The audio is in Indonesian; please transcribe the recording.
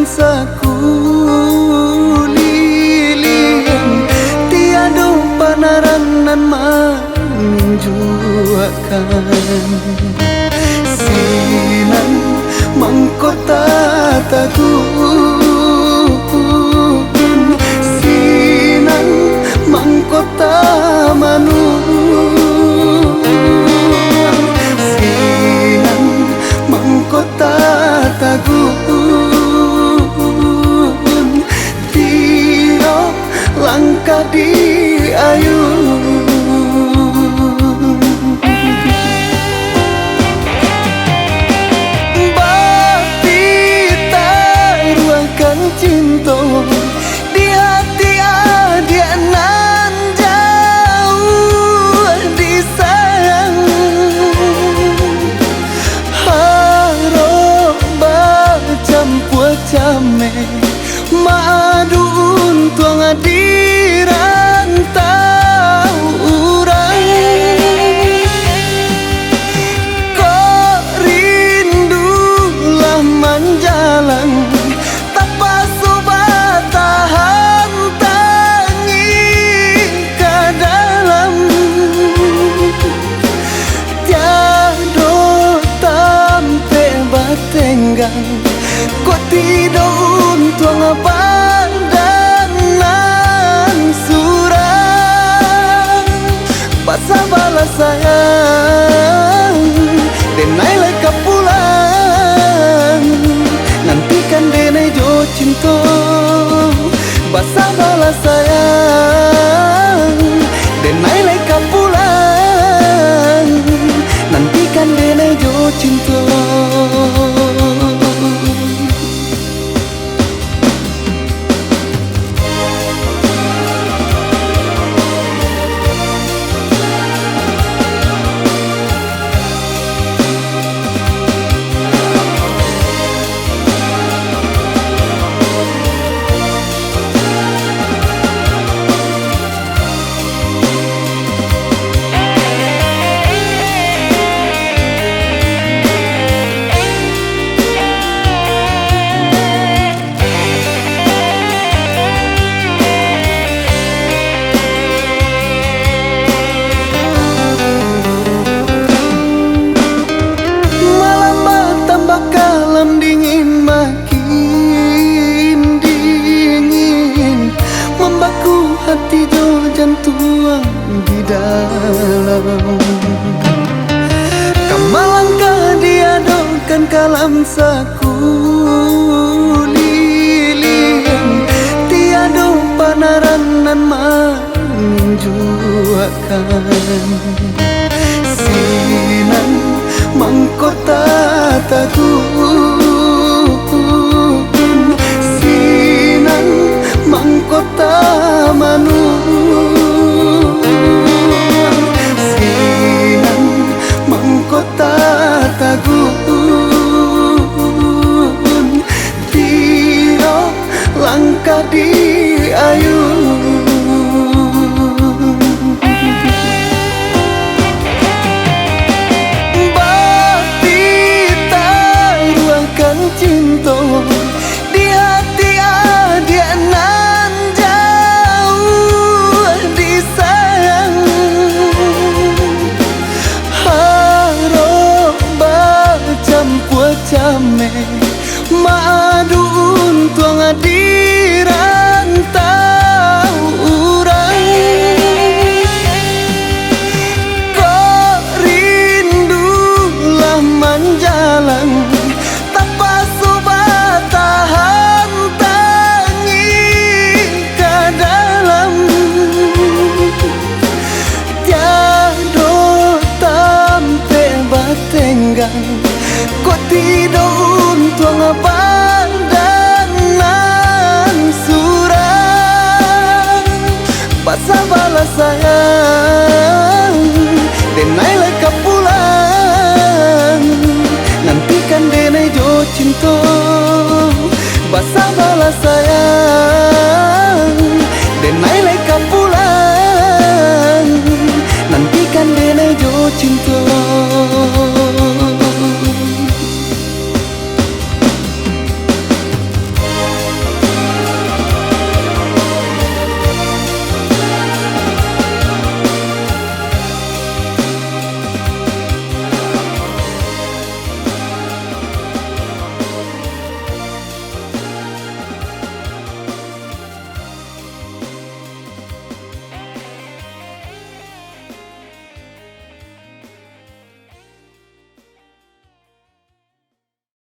sakulilian tiada panaranan menunjukkan sinan mangkota tagun sinan mangkota manu sinan mangkota tagun tiro langkah di ayun cinta di hati adia nan jauh disayang harap bercampur came madu untung adiran tahu urang kok rindulah menjalang kok tidak untung padanan surang basa balas sayang denai leka pulang nantikan denai jo cinta basa balas sayang denai leka pulang nantikan denai jo cinta. Hati jo jantung di dalam kamalangkah diadokan kalam sakulilian tiada panaranan menunjukkan sinan mangkota tagun sinan mangkota manu sinan mangkota tagun tiro langkah di ayun